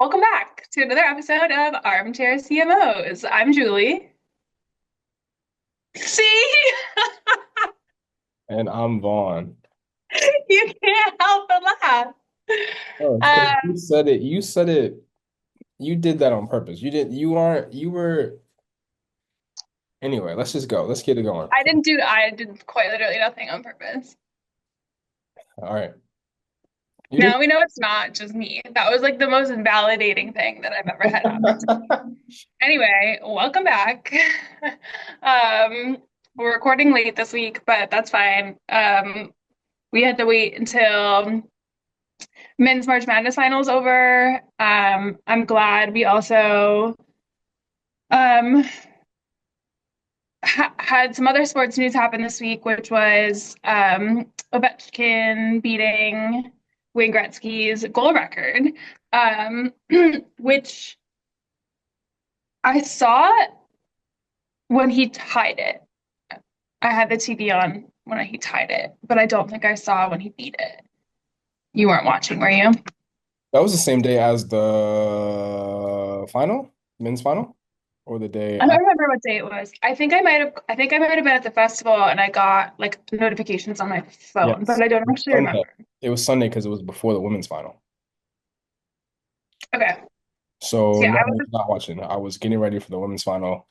Welcome back to another episode of Armchair CMOs. I'm Julie. See, And I'm Vaughn. you can't help but laugh. Oh, it's because Uh, you said it. You said it. You did that on purpose. You didn't. You aren't. You were. Anyway, let's just go. Let's get it going. I did quite literally nothing on purpose. All right. You did. Now we know it's not just me. That was like the most validating thing that I've ever had happen. Anyway, welcome back. Um, we're recording late this week, but that's fine. We had to wait until men's March Madness finals over. I'm glad we also um, had some other sports news happen this week, which was Ovechkin beating Wayne Gretzky's goal record, um, which I saw when he tied it. I had the TV on when he tied it, but I don't think I saw when he beat it. You weren't watching, were you? That was the same day as the final, men's final, or the day I don't after. remember what day it was. I think I might have been at the festival and I got like notifications on my phone, but Yes. I don't It was actually Sunday. remember. It was Sunday because it was before the women's final. Okay. So So yeah, no, I I was was not watching. I was getting ready for the women's final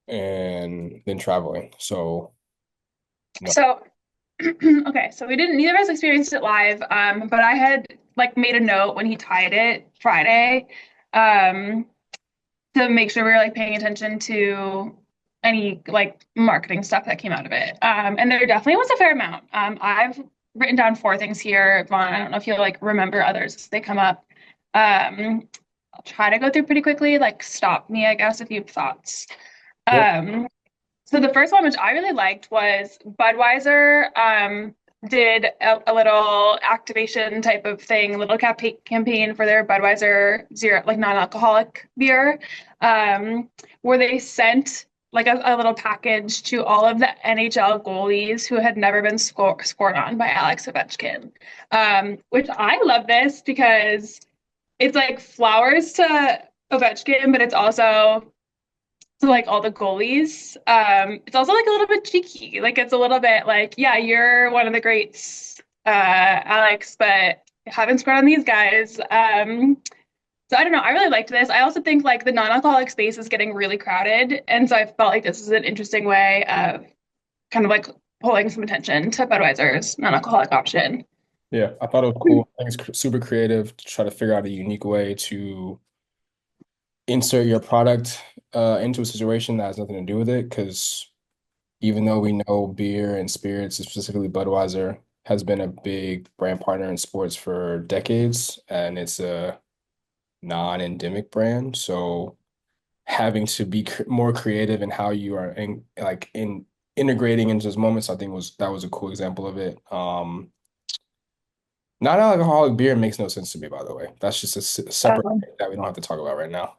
and then traveling. So no. so okay, so we didn't neither of us experienced it live, but I had like made a note when he tied it Friday, um, to make sure we were like paying attention to any like marketing stuff that came out of it. And there definitely was a fair amount. I've written down four things here, Vaughn. I don't know if you'll like remember others as they come up. I'll try to go through pretty quickly, like stop me, I guess, if you have thoughts. Yep. Um, so the first one, which I really liked, was Budweiser did a little activation type of thing, a little campaign for their Budweiser Zero, like non-alcoholic beer, where they sent like a little package to all of the NHL goalies who had never been scored on by Alex Ovechkin, which I love this because it's like flowers to Ovechkin, but it's also to like all the goalies. It's also like a little bit cheeky. Like it's a little bit like, yeah, you're one of the greats, Alex, but you haven't scored on these guys. So I don't know. I really liked this. I also think like the non-alcoholic space is getting really crowded, and so I felt like this is an interesting way of kind of like pulling some attention to Budweiser's non-alcoholic option. Yeah, I thought it was cool. I think it's super creative to try to figure out a unique way to insert your product into a situation that has nothing to do with it. Because even though we know beer and spirits, specifically Budweiser, has been a big brand partner in sports for decades, and it's a non-endemic brand. So having to be more creative in how you are in integrating into those moments, I think was a cool example of it. Non-alcoholic beer makes no sense to me, by the way. That's just a separate Um, thing that we don't have to talk about right now.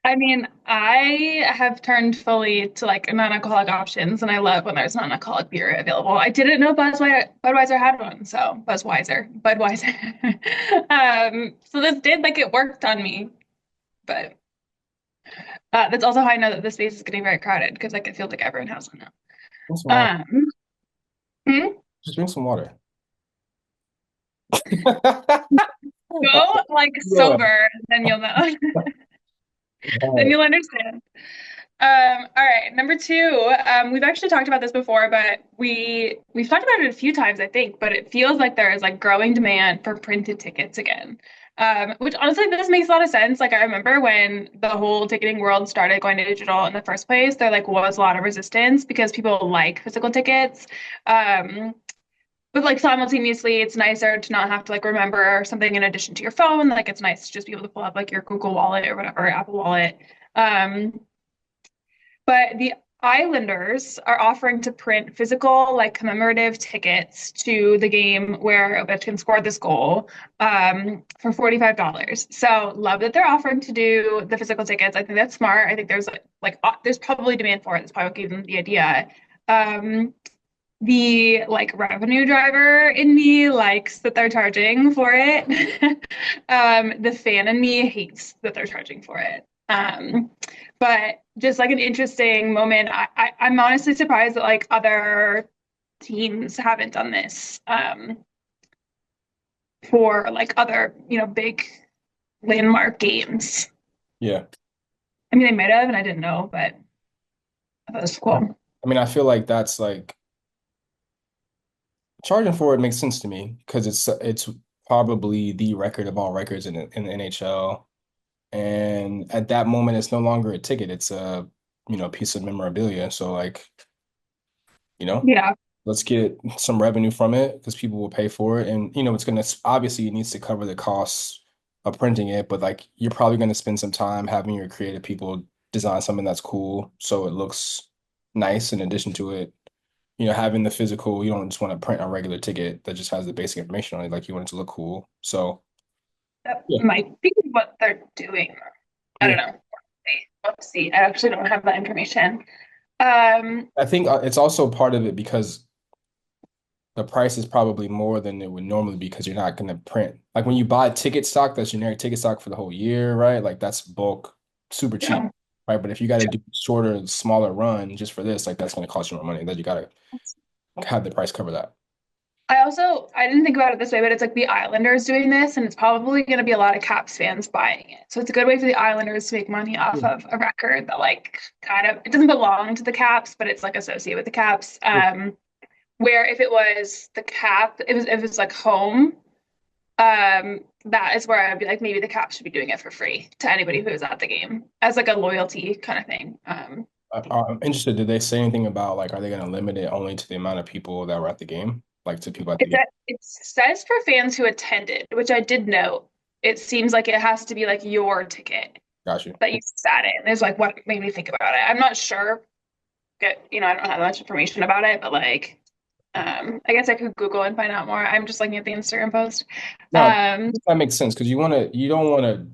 I mean, I have turned fully to like non-alcoholic options, and I love when there's non-alcoholic beer available. I didn't know Budweiser had one, so Budweiser. So this did like it worked on me, but that's also how I know that the space is getting very crowded because like it feels like everyone has one Drink some water. now. Hmm? Just drink some water. Go like Go ahead. sober, then you'll know. Then Right. you'll understand. All right, number two. We've actually talked about this before, but we've talked about it a few times, I think. But it feels like there is like growing demand for printed tickets again. Which honestly, this makes a lot of sense. Like I remember when the whole ticketing world started going to digital in the first place, there like was a lot of resistance because people like physical tickets. Um, but like simultaneously, it's nicer to not have to like remember something in addition to your phone. Like it's nice to just be able to pull up like your Google Wallet or whatever, Apple Wallet. Um, but the Islanders are offering to print physical, like commemorative tickets to the game where Ovechkin scored this goal, for $45. So love that they're offering to do the physical tickets. I think that's smart. I think there's there's probably demand for it. That's probably what gave them the idea. Um, the like revenue driver in me likes that they're charging for it. The fan in me hates that they're charging for it. But just like an interesting moment. I'm honestly surprised that like other teams haven't done this for like other, big landmark games. Yeah. I mean, they might have, and I didn't know, but I thought it was cool. I mean, I feel like that's like charging for it makes sense to me because it's probably the record of all records in the NHL. And at that moment, it's no longer a ticket; it's a piece of memorabilia. So like Yeah. let's get some revenue from it because people will pay for it, and it's gonna obviously it needs to cover the costs of printing it, but like you're probably gonna spend some time having your creative people design something that's cool so it looks nice in addition to it having the physical, you don't just want to print a regular ticket that just has the basic information on it. Like you want it to look cool. So That yeah, might be what they're doing. I don't yeah. know. Let's see. I actually don't have that information. Um, I think it's also part of it because the price is probably more than it would normally be because you're not going to print. Like when you buy ticket stock, that's generic ticket stock for the whole year, right? Like that's bulk, super cheap, yeah. right? But if you got to do shorter, smaller run just for this, like that's going to cost you more money. That you got to have the price cover that. I didn't think about it this way, but it's like the Islanders doing this, and it's probably going to be a lot of Caps fans buying it. So it's a good way for the Islanders to make money off Yeah. of a record that like kind of it doesn't belong to the Caps, but it's like associated with the Caps. Where if it was the Cap, it was like home. That is where I'd be like, maybe the Caps should be doing it for free to anybody who is at the game as like a loyalty kind of thing. I'm interested. Did they say anything about like, are they going to limit it only to the amount of people that were at the game, like to people at the game? It says for fans who attended, which I did note. It seems like it has to be like your ticket Got you. that you sat in. Is like what made me think about it. I'm not sure. I don't have much information about it, but like, I guess I could Google and find out more. I'm just looking at the Instagram post. No, Um, that makes sense because you don't want to,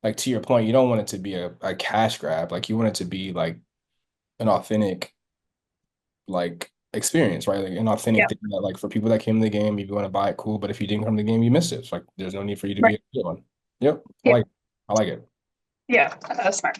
like to your point, you don't want it to be a cash grab. Like you want it to be like an authentic like experience, right? Like an yeah, authentic thing that like for people that came to the game, if you want to buy it, cool. But if you didn't come to the game, you missed it. It's like there's no need for you to be right. a good one. Yep, Yeah, I like it. yeah, that was smart.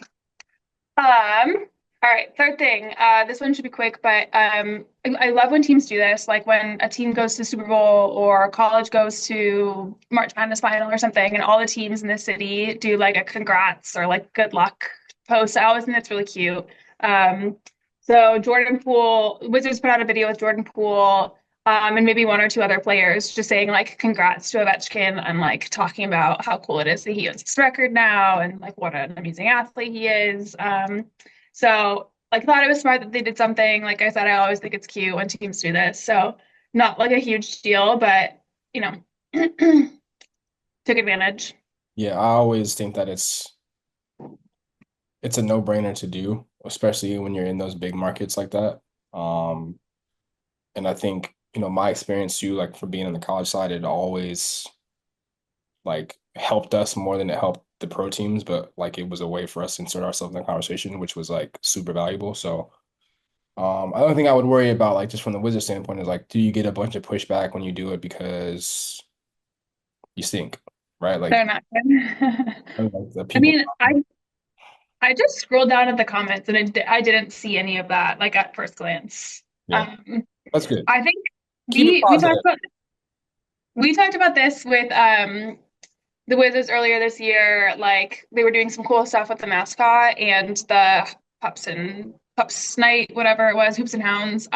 All right, third thing. This one should be quick, but I love when teams do this. Like when a team goes to Super Bowl or college goes to March Madness final or something, and all the teams in the city do like a congrats or like good luck post. I always think that's really cute. Um, so Jordan Poole, Wizards put out a video with Jordan Poole, and maybe one or two other players just saying like congrats to Ovechkin and like talking about how cool it is that he owns this record now and like what an amazing athlete he is. So like thought it was smart that they did something. Like I said, I always think it's cute when teams do this. So not like a huge deal, but you know, took advantage. Yeah, I always think that it's a no-brainer to do, especially when you're in those big markets like that. Um, and I think, my experience too, like for being on the college side, it always like helped us more than it helped the pro teams, but like it was a way for us to insert ourselves in the conversation, which was like super valuable. So I don't think I would worry about like just from the Wizard standpoint is like, do you get a bunch of pushback when you do it because you stink, right? They're not good. Like the I people, mean, I just scrolled down at the comments and I didn't see any of that like at first glance. yeah, Um, that's good. I think Keep it we talked positive. about this with the Wizards earlier this year. Like they were doing some cool stuff with the mascot and the Pups night, whatever it was, Hoops and Hounds.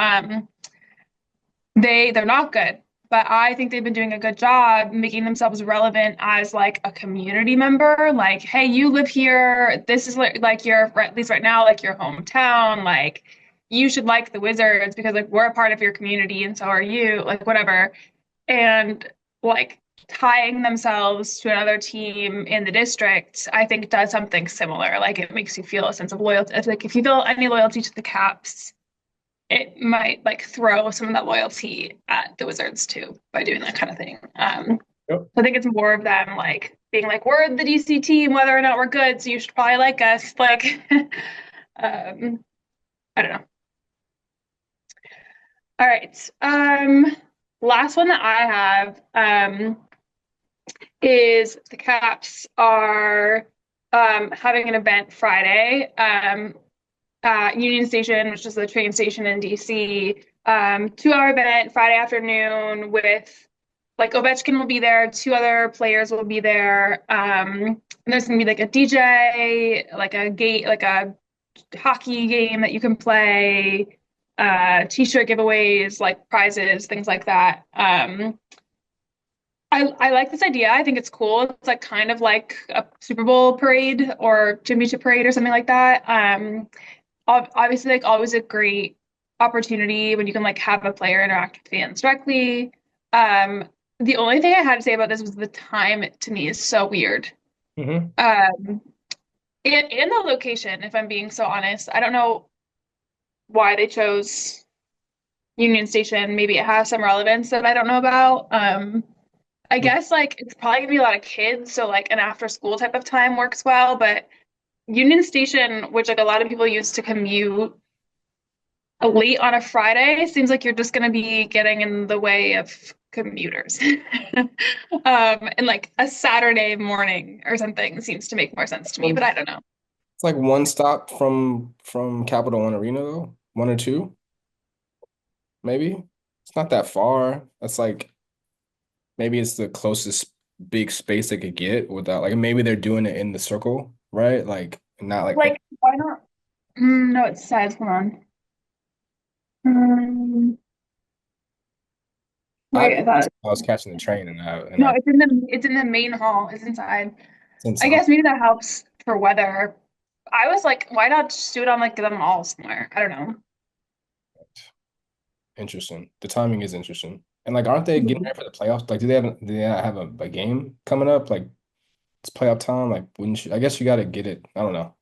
They're not good, but I think they've been doing a good job making themselves relevant as like a community member. Like, hey, you live here. This is like your at least right now, like your hometown. Like, you should like the Wizards because like we're a part of your community and so are you. Like, whatever. And like tying themselves to another team in the district, I think does something similar. Like, it makes you feel a sense of loyalty. It's like if you feel any loyalty to the Caps it might like throw some of that loyalty at the Wizards too by doing that kind of thing. Yep. I think it's more of them like being like, we're the DC team, whether or not we're good, so you should probably like us. Like, I don't know. All right. Last one that I have is the Caps are having an event Friday at Union Station, which is the train station in DC. 2 hour event Friday afternoon with like Ovechkin will be there, two other players will be there. And there's gonna be like a DJ, like a hockey game that you can play, t-shirt giveaways, like prizes, things like that. I like this idea. I think it's cool. It's like kind of like a Super Bowl parade or championship parade or something like that. Obviously, like always a great opportunity when you can like have a player interact with fans directly. The only thing I had to say about this was the time to me is so weird. Hmm. Um, and the location, if I'm being so honest. I don't know why they chose Union Station. Maybe it has some relevance that I don't know about. I guess like it's probably gonna be a lot of kids, so like an after school type of time works well, but Union Station, which like a lot of people use to commute late on a Friday, seems like you're just gonna be getting in the way of commuters. And like a Saturday morning or something seems to make more sense to me, but I don't know. It's like one stop from Capital One Arena though, one or two, maybe. It's not that far. That's like maybe it's the closest big space they could get without like maybe they're doing it in the circle, right? Like not like oh, Like, why not? No, it says, hold on. I Wait, I thought I was catching the train and no, I it's in the main hall. It's inside. it's I inside. guess maybe that helps for weather. I was like, why not just do it on like the mall somewhere? I don't know. Interesting. The timing is interesting. And like, aren't they getting ready for the playoffs? Like, do they have a game coming up? Like, it's playoff time. Like, wouldn't you? I guess you got to get it. I don't know.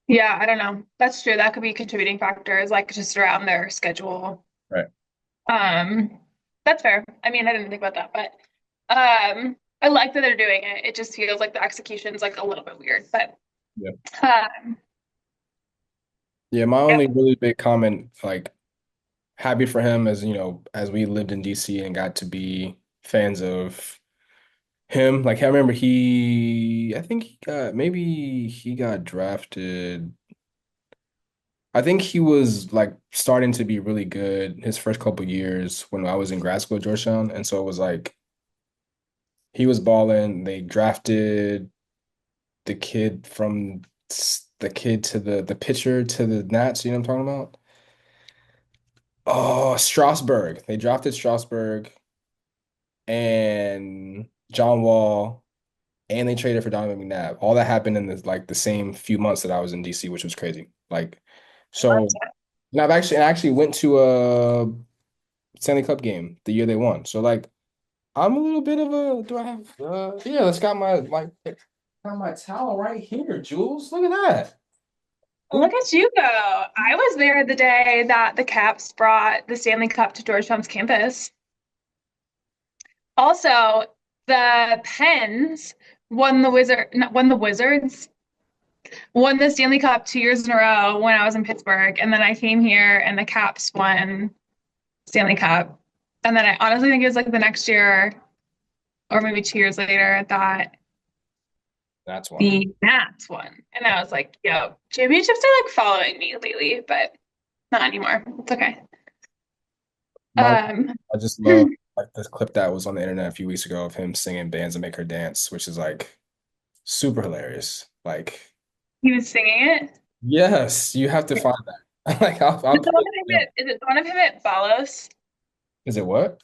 Yeah, I don't know. That's true. That could be contributing factors, like just around their schedule. Right. Um, that's fair. I mean, I didn't think about that, but I like that they're doing it. It just feels like the execution's like a little bit weird, but Yeah. um, Yeah. My only yep. really big comment, like, happy for him as as we lived in DC and got to be fans of him. Like, I remember I think maybe he got drafted. I think he was like starting to be really good his first couple years when I was in grad school at Georgetown. And so it was like he was balling. They drafted the kid from the kid to the pitcher to the Nats. You know what I'm talking about? Oh, Strasburg. They drafted Strasburg and John Wall, and they traded for Donovan McNabb. All that happened in the same few months that I was in DC, which was crazy. Like, so and I actually went to a Stanley Cup game the year they won. So like I'm a little bit of a do I have yeah, let's got my towel right here, Jules. Look at that. Look at you go. I was there the day that the Caps brought the Stanley Cup to Georgetown's campus. Also, the Pens won the Wizards, won the Stanley Cup 2 years in a row when I was in Pittsburgh, and then I came here and the Caps won Stanley Cup. And then I honestly think it was like the next year or maybe 2 years later that That's one. the Nats won. And I was like, yo, championships are like following me lately, but not anymore. It's okay. My Um, I just love like this clip that was on the internet a few weeks ago of him singing Bands and Make Her Dance, which is like super hilarious. Like, he was singing it. yes, you have to find that. Like I'll Is it put the one it of him in. at, is it the one of him at Balos? Is it what?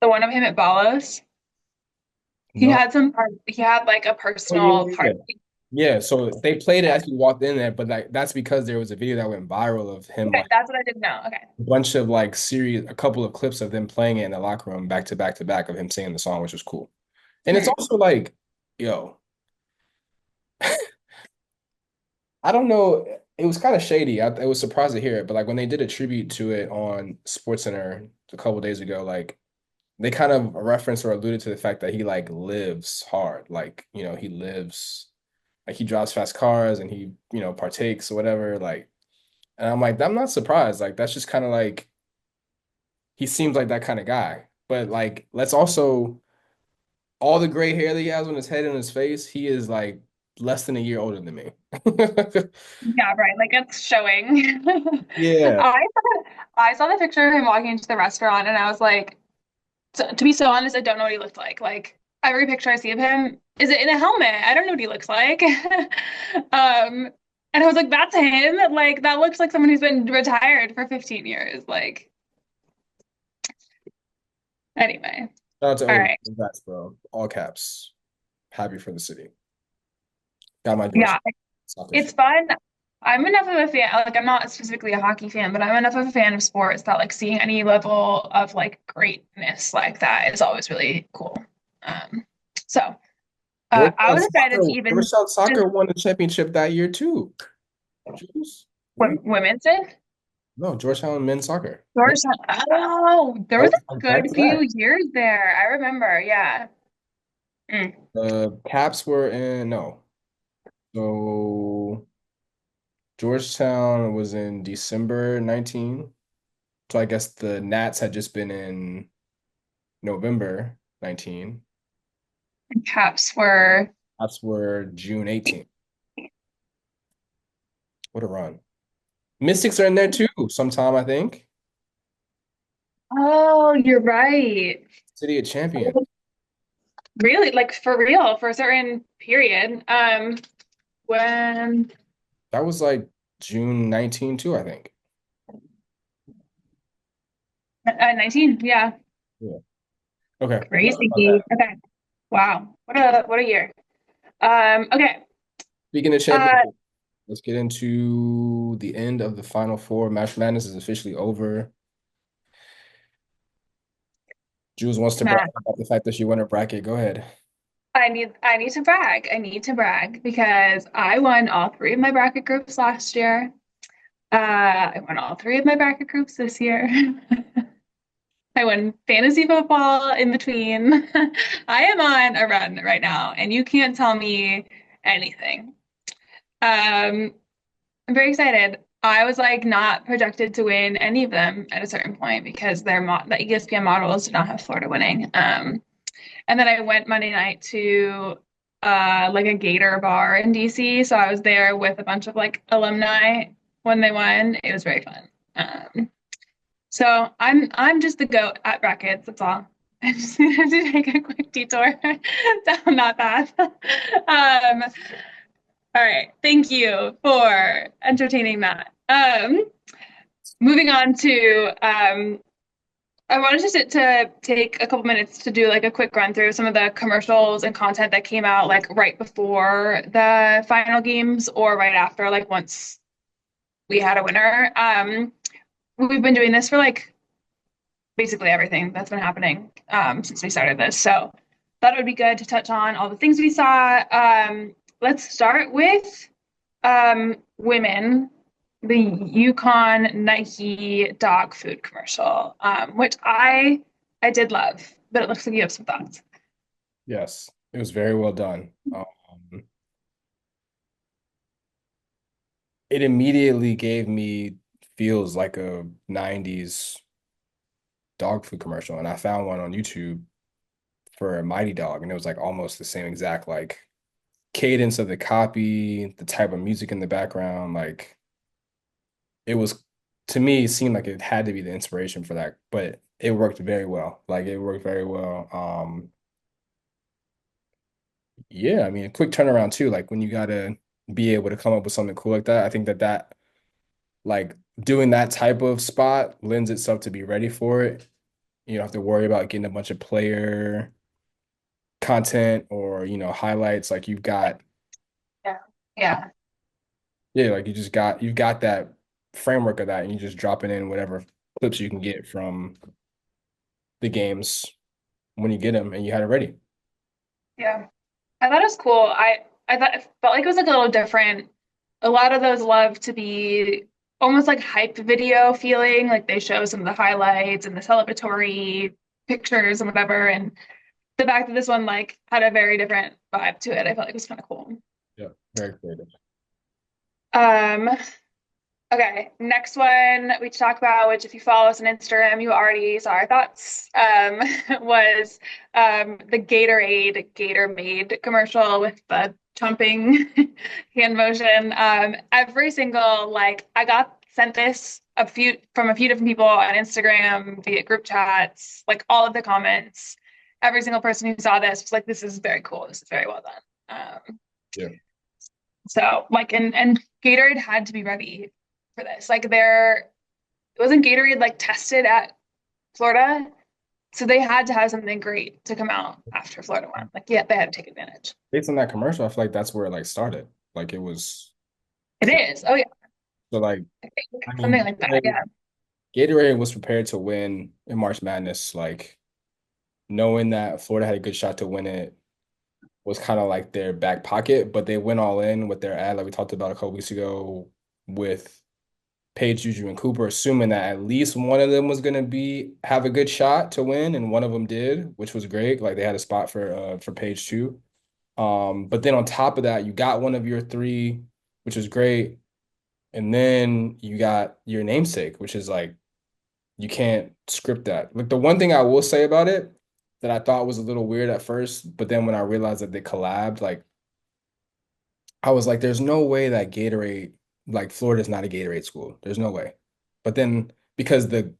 The one of him at Balos? No. He had like a Oh yeah, personal yeah, yeah. party. Yeah, so they played it as he walked in there, but like that's because there was a video that went viral of him Okay, like that's what I didn't know. Okay. a bunch of like series, a couple of clips of them playing it in the locker room back to back to back of him singing the song, which was cool. And it's Hmm. also like, yo, I don't know, it was kind of shady. I was surprised to hear it, but like when they did a tribute to it on SportsCenter a couple days ago, like they kind of referenced or alluded to the fact that he like lives hard, like he lives like he drives fast cars and he partakes or whatever, like. And I'm like, I'm not surprised. Like that's just kind of like he seems like that kind of guy. But like let's also all the gray hair that he has on his head and his face, he is like less than a year older than me. Yeah, right. Like it's showing. Yeah. I saw the picture of him walking into the restaurant and I was like, to be so honest, I don't know what he looked like. Like every picture I see of him is it in a helmet. I don't know what he looks like. And I was like, that's him. Like that looks like someone who's been retired for 15 years. Like anyway. Shout out to All Ovi. right. Congrats, bro. All caps. Happy for the city. Got my George Yeah, soccer it's shit. fun. I'm enough of a fan, like I'm not specifically a hockey fan, but I'm enough of a fan of sports that like seeing any level of like greatness like that is always really cool. Um, so I was excited to even Georgetown just soccer won the championship that year too. Juice. What? women's did. No, Georgetown men's soccer. Yeah, Georgetown. Oh, there that was was a back good to few back. years there. I remember. Yeah. Mm. The Caps were in no. So Georgetown was in December 19. So I guess the Nats had just been in November 19. Caps were. Caps were June 18th. What a run. Mystics are in there too, sometime, I think. Oh, you're right. City of Champions. Really, like for real, for a certain period. When That was like June 19 too, I think. 19, yeah. Yeah. Okay. Enough about Crazy. that. Okay. Wow. What a year. Okay. Speaking of Uh, champions, let's get into the end of the Final Four. Match Madness is officially over. Jules wants to brag Matt, about the fact that she won her bracket. Go ahead. I need to brag. I need to brag because I won all three of my bracket groups last year. I won all three of my bracket groups this year. I won fantasy football in between. I am on a run right now, and you can't tell me anything. Um, I'm very excited. I was like not projected to win any of them at a certain point because the ESPN models did not have Florida winning. And then I went Monday night to like a Gator bar in DC. So I was there with a bunch of like alumni when they won. It was very fun. So I'm just the goat at brackets. That's all. I just needed to take a quick detour down that path. All right. Thank you for entertaining that. Moving on to I wanted to take a couple minutes to do like a quick run through some of the commercials and content that came out like right before the final games or right after, like once we had a winner. We've been doing this for like basically everything that's been happening since we started this. So thought it would be good to touch on all the things we saw. Let's start with women, the UConn Nike dog food commercial, which I did love, but it looks like you have some thoughts. Yes, it was very well done. It immediately gave me feels like a 90s dog food commercial. And I found one on YouTube for a Mighty Dog, and it was like almost the same exact like cadence of the copy, the type of music in the background. Like it was to me, it seemed like it had to be the inspiration for that, but it worked very well. Like it worked very well. Yeah, I mean, a quick turnaround too. Like when you gotta be able to come up with something cool like that, I think that like doing that type of spot lends itself to be ready for it. You don't have to worry about getting a bunch of player content or, highlights. Like you've got, Yeah. Yeah. yeah, like you've got that framework of that and you just dropping in whatever clips you can get from the games when you get them and you had it ready. Yeah. I thought it was cool. I thought it felt like it was like a little different. A lot of those love to be almost like hype video feeling, like they show some of the highlights and the celebratory pictures and whatever. And the fact that this one like had a very different vibe to it, I felt like it was kind of cool. Yeah, very creative. Um, Okay, next one we talk about, which if you follow us on Instagram, you already saw our thoughts, was the Gatorade Gator Made commercial with the chomping hand motion. Every single like I got sent this a few from a few different people on Instagram via group chats, like all of the comments. Every single person who saw this was like, "This is very cool. This is very well done." Yeah. So like, and Gatorade had to be ready for this. Like there wasn't Gatorade like tested at Florida, so they had to have something great to come out after Florida won. Like yeah, they had to take advantage. Based on that commercial, I feel like that's where it like started. Like it was It is. Oh yeah, so like I something mean like that. Yeah. Gatorade was prepared to win in March Madness, like knowing that Florida had a good shot to win it was kind of like their back pocket, but they went all in with their ad, like we talked about a couple weeks ago, with Paige, Juju, and Cooper, assuming that at least one of them was gonna be have a good shot to win, and one of them did, which was great. Like they had a spot for Paige too. But then on top of that, you got one of your three, which was great, and then you got your namesake, which is like you can't script that. Like the one thing I will say about it that I thought was a little weird at first, but then when I realized that they collabed, like I was like, there's no way that Gatorade, like Florida's not a Gatorade school. There's no way. But then because the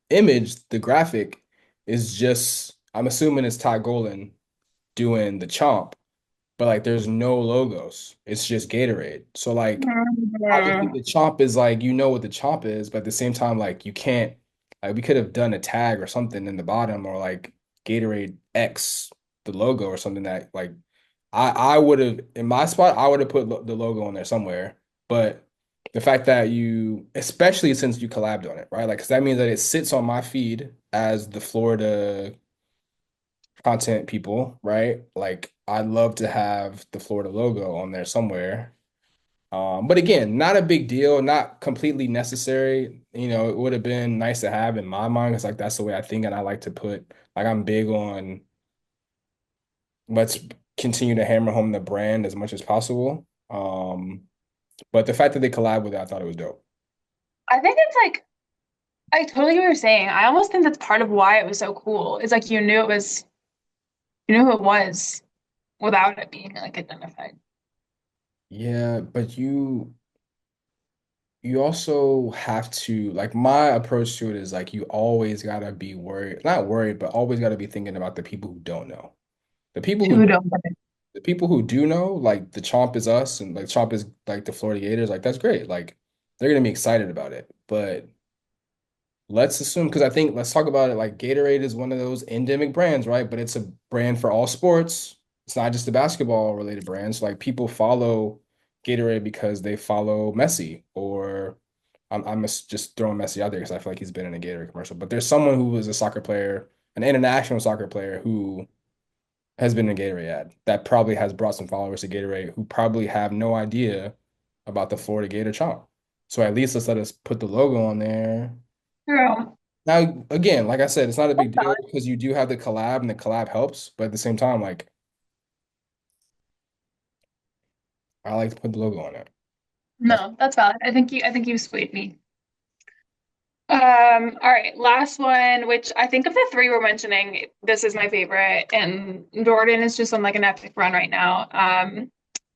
image, the graphic is just, I'm assuming it's Todd Golden doing the chomp, but like there's no logos. It's just Gatorade. So like obviously Mhm. the chomp is like you know what the chomp is, but at the same time, like you can't like we could have done a tag or something in the bottom or like Gatorade X the logo or something that like I would have in my spot I would have put the logo on there somewhere. But the fact that you especially since you collabed on it, right? Like because that means that it sits on my feed as the Florida content people, right? Like I'd love to have the Florida logo on there somewhere. But again, not a big deal, not completely necessary. You know, it would have been nice to have in my mind because like that's the way I think, and I like to put like I'm big on let's continue to hammer home the brand as much as possible. But the fact that they collab with it, I thought it was dope. I think it's like I totally get what you're saying. I almost think that's part of why it was so cool. It's like you knew who it was without it being like identified. Yeah, but you also have to like my approach to it is like you always gotta be worried, not worried, but always gotta be thinking about the people who don't know. The people who Who don't get it. the people who do know, like the Chomp is us and like Chomp is like the Florida Gators, like that's great. Like they're gonna be excited about it. But let's assume, because I think let's talk about it like Gatorade is one of those endemic brands, right? But it's a brand for all sports. It's not just a basketball related brand. So like people follow Gatorade because they follow Messi or I'm just throwing Messi out there because I feel like he's been in a Gatorade commercial. But there's someone who was a soccer player, an international soccer player who has been in a Gatorade ad that probably has brought some followers to Gatorade who probably have no idea about the Florida Gator Chomp. So at least let's let us put the logo on there. True. Now, again, like I said, it's not a That's big deal valid. because you do have the collab and the collab helps, but at the same time, like I like to put the logo on it. That's No, that's valid. I think you swayed me. All right, last one, which I think of the three we're mentioning, this is my favorite, and Jordan is just on like an epic run right now.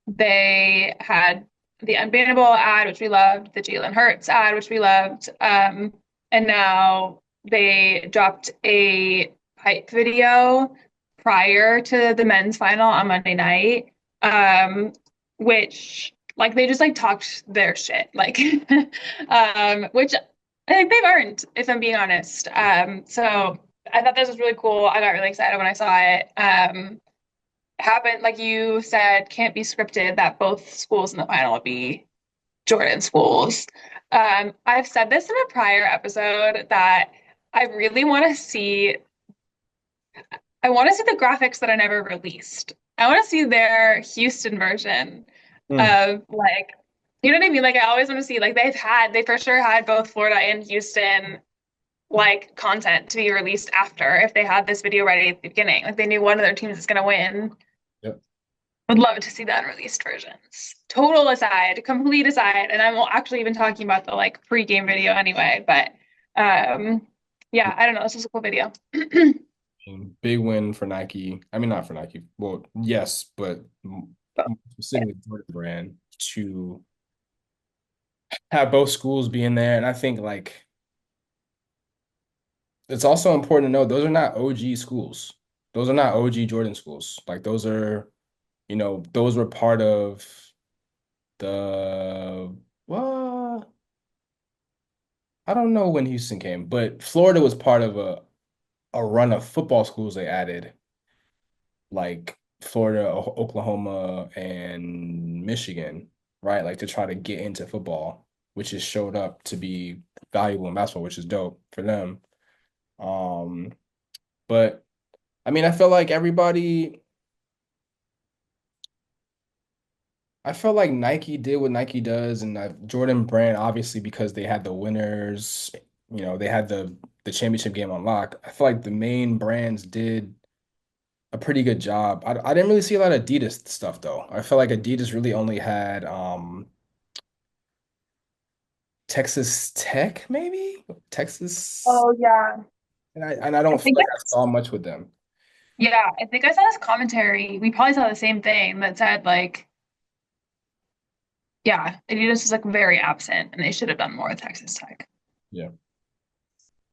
They had the Unbannable ad, which we loved, the Jalen Hurts ad, which we loved, and now they dropped a hype video prior to the men's final on Monday night, which like they just like talked their shit, like, which I think they've earned, if I'm being honest. So I thought this was really cool. I got really excited when I saw it. Happened, like you said, can't be scripted that both schools in the final would be Jordan schools. I've said this in a prior episode that I really want to see, I want to see the graphics that are never released. I want to see their Houston version Hmm. of like, you know what I mean? Like I always want to see, like they for sure had both Florida and Houston like content to be released after if they had this video ready at the beginning. Like they knew one of their teams is going to win. Yep. Would love to see the unreleased versions. Total aside, complete aside, and I'm actually even talking about the like pre-game video anyway. But yeah, I don't know. This was a cool video. Big win for Nike. I mean, not for Nike. Well, yes, but specifically Jordan Brand to have both schools be in there. And I think like it's also important to know those are not OG schools. Those are not OG Jordan schools. Like those are, those were part of the well, I don't know when Houston came, but Florida was part of a run of football schools they added, like Florida, Oklahoma, and Michigan, right? Like to try to get into football, which has showed up to be valuable in basketball, which is dope for them. Um, but I mean, I felt like Nike did what Nike does, and Jordan Brand, obviously, because they had the winners, they had the championship game on lock. I feel like the main brands did a pretty good job. I didn't really see a lot of Adidas stuff though. I felt like Adidas really only had Texas Tech, maybe Texas, Oh yeah. and I I don't feel think like I saw much with them. yeah, I think I saw this commentary. We probably saw the same thing that said like, yeah, Adidas is like very absent and they should have done more with Texas Tech. Yeah,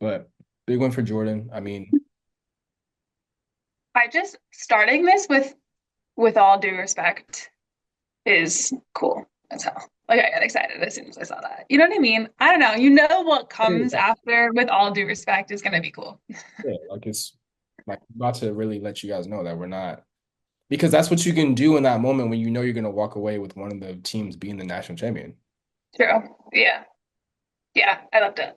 but big one for Jordan. I mean, I just starting this with all due respect is cool as hell. Like I got excited as soon as I saw that. You know what I mean? I don't know. You know what comes after with all due respect is gonna be cool. yeah, like it's like about to really let you guys know that we're not because that's what you can do in that moment when you know you're gonna walk away with one of the teams being the national champion. True. Yeah. Yeah. I loved it.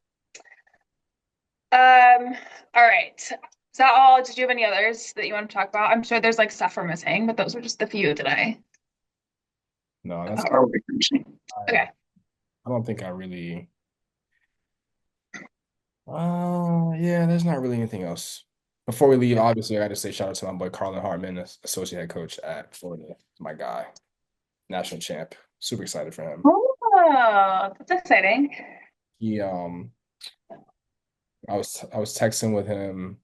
All right. Is that all? Did you have any others that you want to talk about? I'm sure there's like stuff we're missing, but those were just the few that No, that's thought were worth mentioning. I Okay. I don't think I really yeah, there's not really anything else. Before we leave, obviously I gotta say shout out to my boy Carlin Hartman, associate head coach at Florida. My guy, national champ. Super excited for him. Oh, that's exciting. He I was texting with him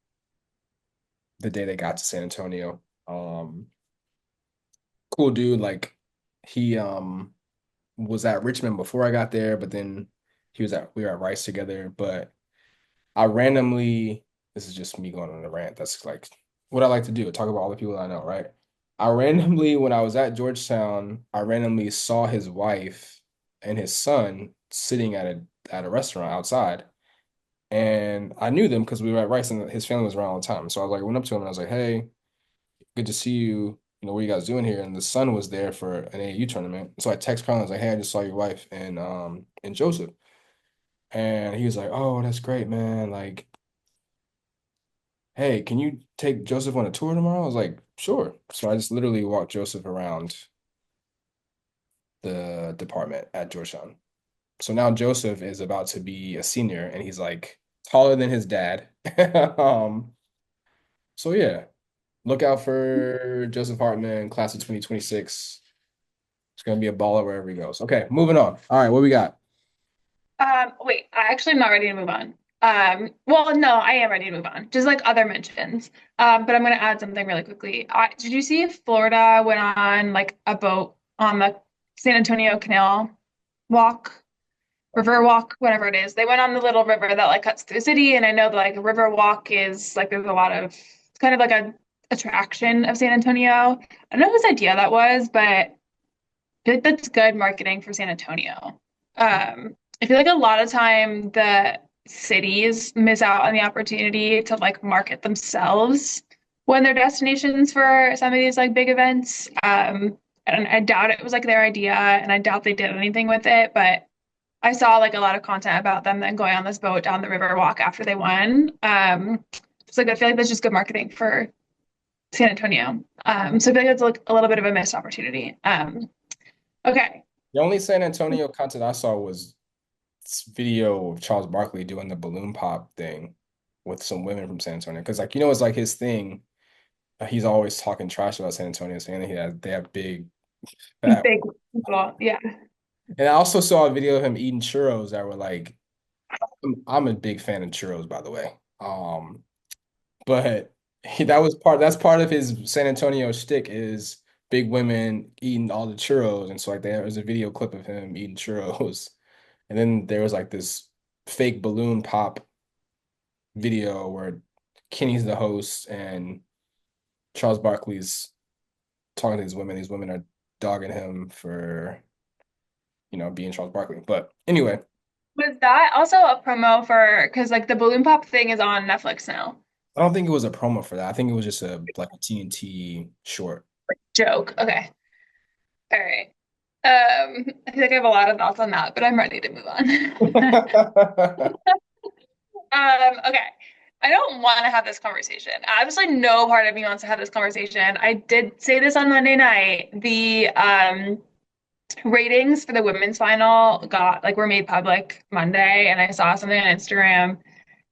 the day they got to San Antonio. Cool dude. Like he was at Richmond before I got there, but then we were at Rice together. But I randomly, this is just me going on a rant. That's like what I like to do, talk about all the people I know, right? I randomly, when I was at Georgetown, I randomly saw his wife and his son sitting at a restaurant outside. And I knew them because we were at Rice and his family was around all the time. So I like went up to him and I was like, hey, good to see you. What are you guys doing here? And the son was there for an AAU tournament. So I text Colin, I was like, hey, I just saw your wife and Joseph. And he was like, oh, that's great, man. Like, hey, can you take Joseph on a tour tomorrow? I was like, sure. So I just literally walked Joseph around the department at Georgetown. So now Joseph is about to be a senior and he's like taller than his dad. Um, so yeah, look out for Joseph Hartman, class of 2026. It's gonna be a baller wherever he goes. Okay, moving on. All right, what we got? Wait, I actually am not ready to move on. Well, no, I am ready to move on. Just like other mentions. But I'm gonna add something really quickly. Did you see Florida went on like a boat on the San Antonio Canal walk, river walk, whatever it is? They went on the little river that like cuts through the city, and I know that like a river walk is like there's a lot of it's kind of like a attraction of San Antonio. I don't know whose idea that was, but I feel like that's good marketing for San Antonio. I feel like a lot of time the cities miss out on the opportunity to like market themselves when they're destinations for some of these like big events. And I doubt it was like their idea, and I doubt they did anything with it. But I saw like a lot of content about them then going on this boat down the river walk after they won. So like I feel like that's just good marketing for San Antonio. So I feel like it's like a little bit of a missed opportunity. Okay. The only San Antonio content I saw was this video of Charles Barkley doing the balloon pop thing with some women from San Antonio. Because like it's like his thing. he's always talking trash about San Antonio, saying they have big fat. Big people. Yeah. And I also saw a video of him eating churros that were like, I'm a big fan of churros, by the way. But that's part of his San Antonio shtick is big women eating all the churros. And so like there was a video clip of him eating churros. And then there was like this fake balloon pop video where Kenny's the host and Charles Barkley's talking to these women. These women are dogging him for, being Charles Barkley. But anyway, Was that also a promo for, because like the balloon pop thing is on Netflix now? I don't think it was a promo for that. I think it was just a TNT short. Joke. Okay. All right. I feel like I have a lot of thoughts on that, but I'm ready to move on. Okay. I don't want to have this conversation. Absolutely no part of me wants to have this conversation. I did say this on Monday night. The ratings for the women's final were made public Monday, and I saw something on Instagram.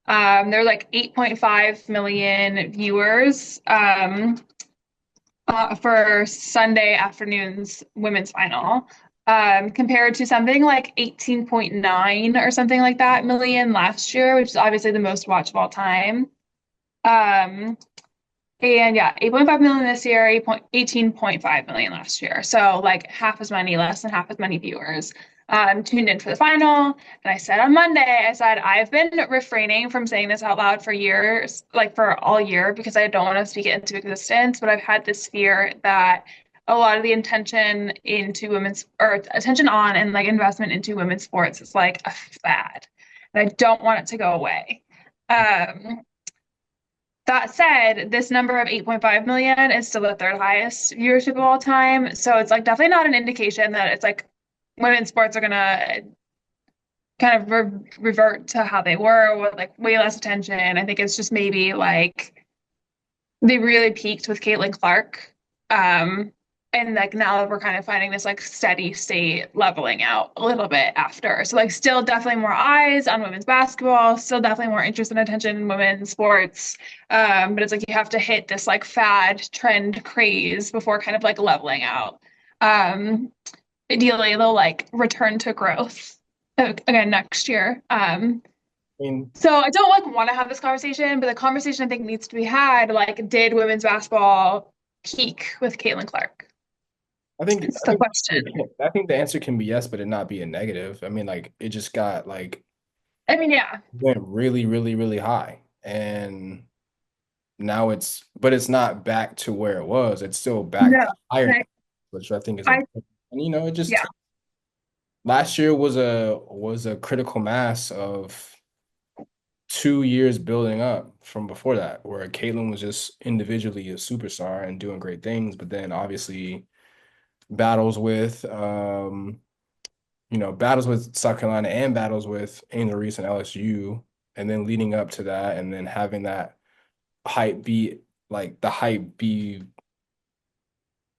There were like 8.5 million viewers for Sunday afternoon's women's final, compared to something like 18.9 or something like that million last year, which is obviously the most watched of all time. Um, and yeah, 8.5 million this year, 18.5 million last year. So like half as many, less than half as many viewers tuned in for the final. And I said on Monday, I said, I've been refraining from saying this out loud for years, like for all year, because I don't want to speak it into existence. But I've had this fear that a lot of the attention into women's or attention on and like investment into women's sports is like a fad. And I don't want it to go away. Um, that said, this number of 8.5 million is still the third highest viewership of all time. So it's like definitely not an indication that it's like women's sports are gonna kind of revert to how they were with like way less attention. I think it's just maybe like they really peaked with Caitlin Clark. And like now we're kind of finding this like steady state leveling out a little bit after. So like still definitely more eyes on women's basketball, still definitely more interest and attention in women's sports. But it's like you have to hit this like fad trend craze before kind of like leveling out. Ideally they'll like return to growth again next year. I mean, So I don't like want to have this conversation, but the conversation I think needs to be had, like, did women's basketball peak with Caitlin Clark? I think It's I the think question. I think the answer can be yes, but it not be a negative. I mean, like it just got like I mean, yeah, went really, really, really high. And now but it's not back to where it was. It's still back no, higher, I, which I think is I important. And it just yeah, last year was a critical mass of 2 years building up from before that, where Caitlin was just individually a superstar and doing great things, but then obviously battles with battles with South Carolina and battles with Angel Reese and LSU, and then leading up to that, and then having that hype be the hype be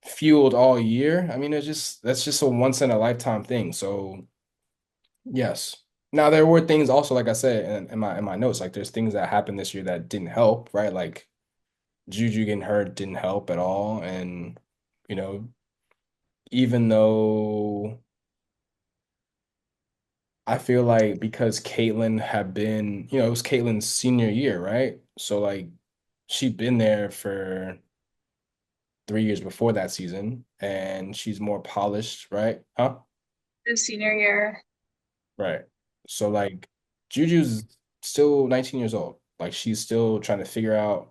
fueled all year. I mean, that's just a once in a lifetime thing. So yes. Now there were things also, like I said in my notes, like there's things that happened this year that didn't help, right? Like Juju getting hurt didn't help at all. And, you know, even though I feel like because Caitlyn had been, it was Caitlin's senior year, right? So like she'd been there for 3 years before that season and she's more polished, right? Huh? the senior year. Right. So like Juju's still 19 years old. Like she's still trying to figure out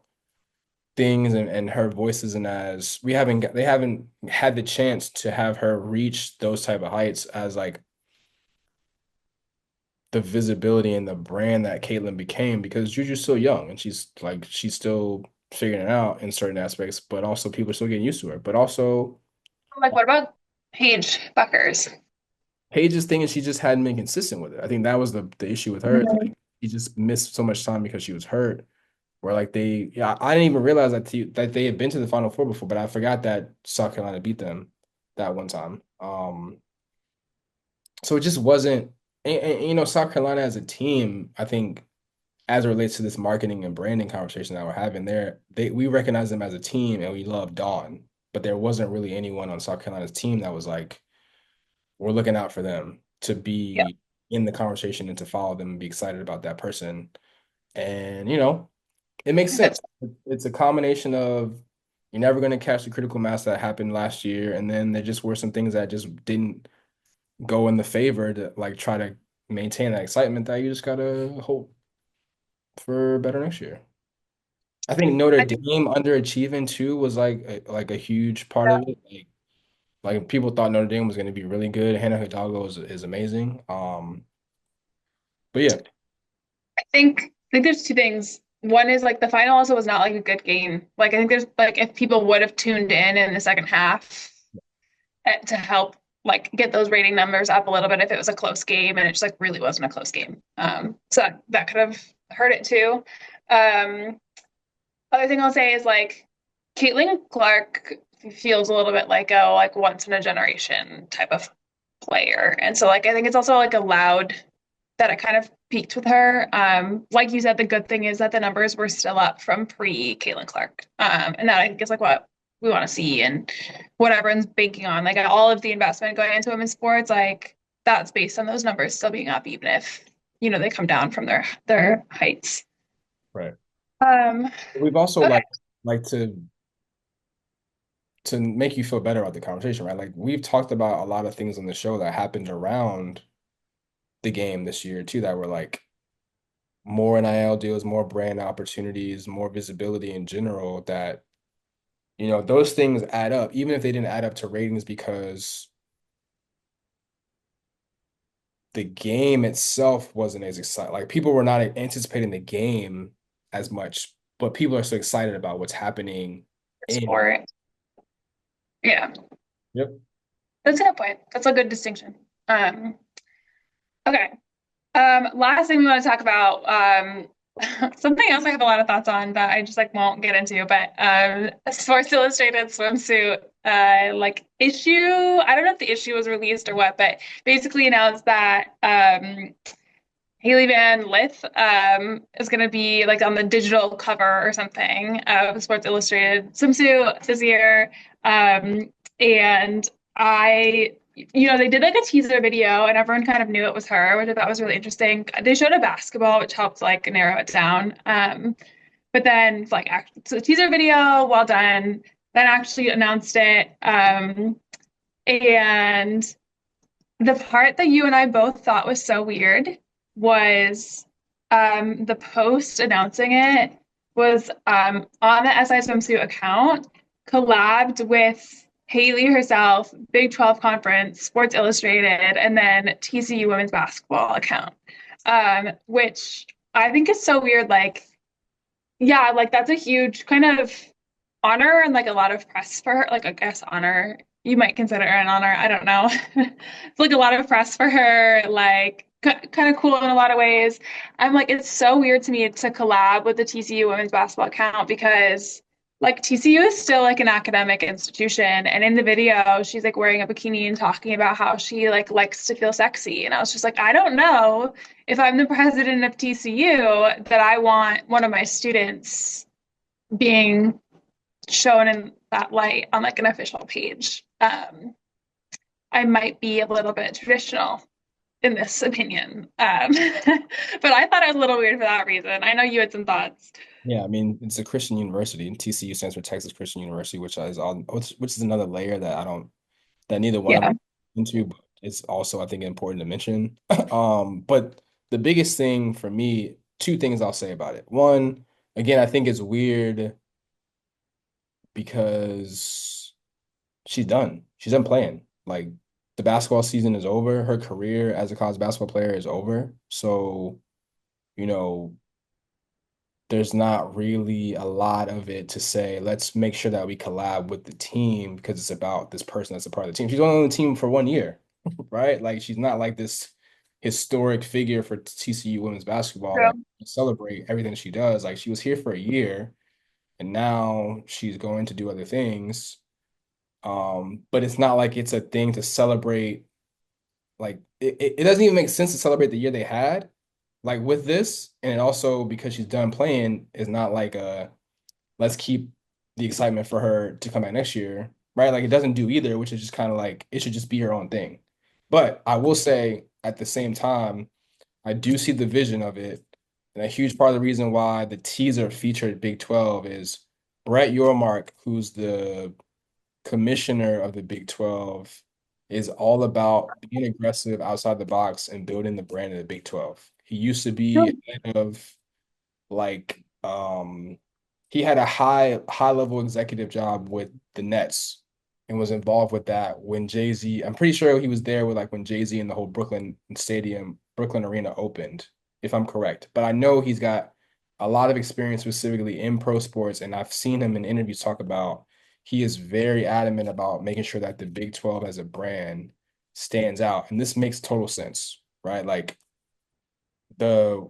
things and her voice isn't as they haven't had the chance to have her reach those type of heights as like the visibility and the brand that Caitlyn became because Juju's still young and she's still figuring it out in certain aspects, but also people are still getting used to her. But also Like, what about Paige Buckers? Paige's thing is she just hadn't been consistent with it. I think that was the issue with her. Mhm. Like she just missed so much time because she was hurt. Where like yeah, I didn't even realize that they had been to the Final Four before, but I forgot that South Carolina beat them that one time. So it just wasn't, South Carolina as a team, I think as it relates to this marketing and branding conversation that we're having we recognize them as a team and we love Dawn, but there wasn't really anyone on South Carolina's team that was like, we're looking out for them to Yeah. be in the conversation and to follow them and be excited about that person. And, it makes That's sense. It's a combination of you're never going to catch the critical mass that happened last year. And then there just were some things that just didn't go in the favor to like try to maintain that excitement that you just got to hope for better next year. I think Notre I think Dame underachieving too was like a huge part of it. Like people thought Notre Dame was going to be really good. Hannah Hidalgo is amazing. But yeah, I think there's two things. One is like the final also was not like a good game. Like I think there's like if people would have tuned in the second half to help like get those rating numbers up a little bit if it was a close game and it just like really wasn't a close game. So that could have hurt it too. Um, Other thing I'll say is like Caitlin Clark feels a little bit like a like once in a generation type of player. And so like I think it's also like allowed that it kind of peaked with her. Like you said, the good thing is that the numbers were still up from pre Caitlin Clark. And that I think is like what we want to see and what everyone's banking on. Like all of the investment going into women's sports, like that's based on those numbers still being up, even if, they come down from their heights. right. Um, We've also okay. like to make you feel better about the conversation, right? Like we've talked about a lot of things on the show that happened around the game this year too that were like more NIL deals, more brand opportunities, more visibility in general that those things add up, even if they didn't add up to ratings because the game itself wasn't as exciting. Like people were not anticipating the game as much, but people are so excited about what's happening in. Sport. Yeah, Yep. that's a good point. That's a good distinction. Okay. Last thing we want to talk about, something else I have a lot of thoughts on that I just like won't get into, but Sports Illustrated swimsuit like issue. I don't know if the issue was released or what, but basically announced that Hailey Van Lith is going to be like on the digital cover or something of Sports Illustrated swimsuit this year. And they did like a teaser video and everyone kind of knew it was her, which I thought was really interesting. They showed a basketball, which helped like narrow it down. But then like so the teaser video, well done. Then actually announced it. And the part that you and I both thought was so weird was the post announcing it was on the SI Swimsuit account, collabed with Hailey herself, Big 12 Conference, Sports Illustrated, and then TCU women's basketball account, which I think is so weird. Like, yeah, like that's a huge kind of honor and like a lot of press for her. Like, I guess honor, you might consider it an honor. I don't know. It's like a lot of press for her, like kind of cool in a lot of ways. I'm like, it's so weird to me to collab with the TCU women's basketball account because like TCU is still like an academic institution. And in the video, she's like wearing a bikini and talking about how she like likes to feel sexy. And I was just like, I don't know if I'm the president of TCU that I want one of my students being shown in that light on like an official page. I might be a little bit traditional in this opinion. But I thought it was a little weird for that reason. I know you had some thoughts. Yeah, I mean, it's a Christian university. And TCU stands for Texas Christian University, which is another layer that I don't that neither one of Yeah. us into, but it's also I think important to mention. But the biggest thing for me, two things I'll say about it. One, again, I think it's weird because she's done. She's done playing. Like the basketball season is over. Her career as a college basketball player is over. So, you know, there's not really a lot of it to say, let's make sure that we collab with the team because it's about this person that's a part of the team. She's only on the team for 1 year, right? Like she's not like this historic figure for TCU women's basketball that True. celebrate everything she does. Like she was here for a year and now she's going to do other things. But it's not like it's a thing to celebrate. Like it doesn't even make sense to celebrate the year they had like with this, and it also because she's done playing, is not like let's keep the excitement for her to come back next year, right? Like it doesn't do either, which is just kind of like it should just be her own thing. But I will say at the same time, I do see the vision of it. And a huge part of the reason why the teaser featured Big 12 is Brett Yormark, who's the commissioner of the Big 12, is all about being aggressive outside the box and building the brand of the Big 12. He used to be head of like he had a high level executive job with the Nets and was involved with that when Jay-Z, I'm pretty sure he was there with like when Jay-Z and the whole Brooklyn Arena opened, if I'm correct. But I know he's got a lot of experience specifically in pro sports, and I've seen him in interviews talk about he is very adamant about making sure that the Big 12 as a brand stands out. And this makes total sense, right? Like the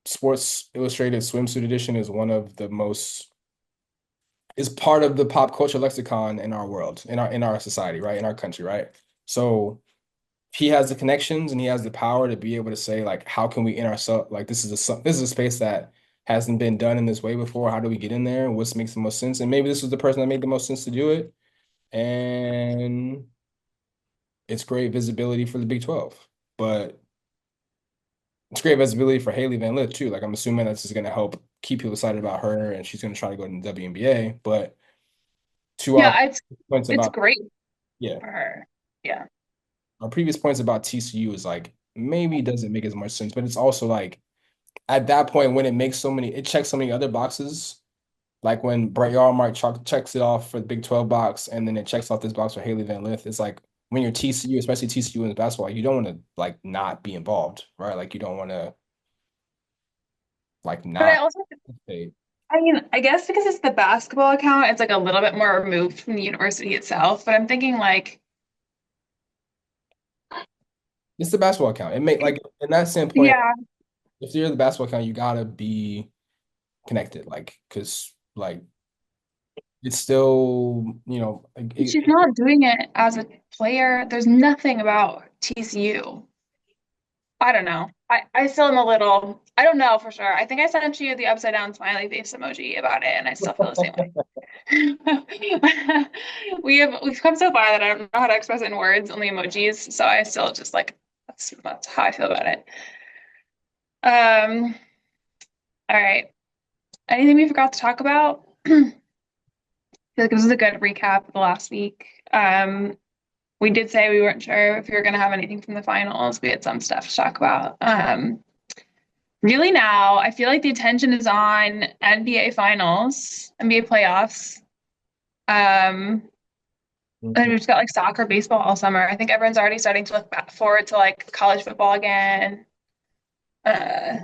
Sports Illustrated Swimsuit edition is one of the most is part of the pop culture lexicon in our world, in our society, right? In our country, right? So he has the connections and he has the power to be able to say, like, how can we in ourselves, like this is a space that hasn't been done in this way before. How do we get in there? What makes the most sense? And maybe this was the person that made the most sense to do it. And it's great visibility for the Big 12. But it's great visibility for Hailey Van Lith too. Like I'm assuming that's just gonna help keep people excited about her, and she's gonna try to go to the WNBA. But to our Yeah, points it's about great yeah, for her. Yeah. our previous points about TCU is like maybe it doesn't make as much sense, but it's also like at that point when it checks so many other boxes. Like when Brett Yarmark checks it off for the Big 12 box, and then it checks off this box for Hailey Van Lith. It's like when you're TCU, especially TCU in basketball, you don't want to like not be involved, right? Like you don't want to like But I not also, participate. I mean, I guess because it's the basketball account, it's like a little bit more removed from the university itself. But I'm thinking like, It's the basketball account. It may like in that standpoint, yeah, if you're the basketball account, you gotta be connected, like because like it's still she's not doing it as a player. There's nothing about TCU. I don't know. I still am a little, I don't know for sure. I think I sent you the upside down smiley face emoji about it, and I still feel the same way. We've come so far that I don't know how to express it in words, only emojis. So I still just like that's how I feel about it. Um, all right. Anything we forgot to talk about? I feel like this was a good recap of the last week. We did say we weren't sure if we were going to have anything from the finals. We had some stuff to talk about. Really now, I feel like the attention is on NBA finals, NBA playoffs. Um, and we've just got like soccer, baseball all summer. I think everyone's already starting to look back forward to like college football again. Uh,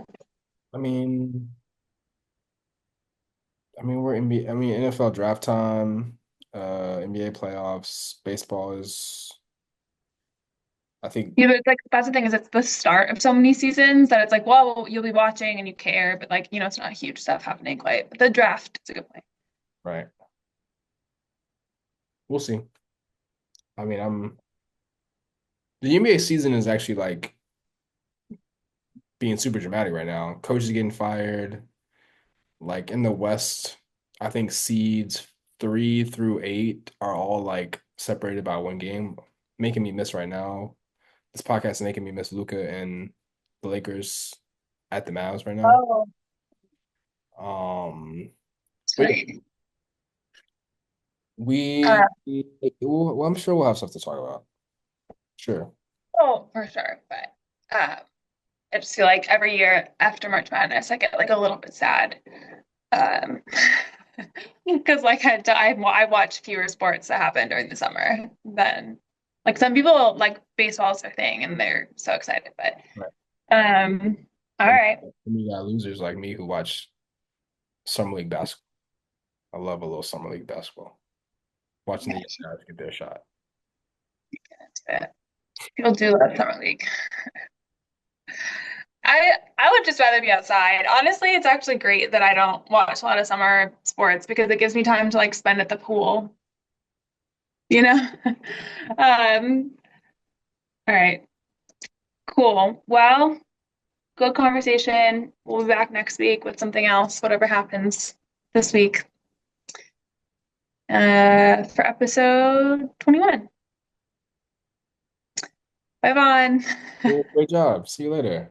I mean, we're NBA. I mean, NFL draft time, NBA playoffs, baseball is. I think but it's like that's the thing is it's the start of so many seasons that it's like, well, you'll be watching and you care, but like, it's not huge stuff happening quite. But the draft is a good point. right. We'll see. I mean, the NBA season is actually like being super dramatic right now. Coaches getting fired. Like in the West, I think seeds 3 through 8 are all like separated by one game, making me miss right now. This podcast is making me miss Luca and the Lakers at the Mavs right now. Oh, Um, but yeah, sweet. Uh, well, I'm sure we'll have stuff to talk about. Sure. oh, for sure. But I just feel like every year after March Madness, I get like a little bit sad. Um, because like I watch fewer sports that happen during the summer than like some people like baseball is their thing and they're so excited. But Right. um, all And right. you got losers like me who watch summer league basketball. I love a little summer league basketball. Watching the young guys get their shot. People do love summer league. I would just rather be outside. Honestly, it's actually great that I don't watch a lot of summer sports because it gives me time to like spend at the pool, you know? Um, all right, cool. Well, good conversation. We'll be back next week with something else, whatever happens this week, for episode 21. Bye, Vaughn. Cool. Great job. See you later.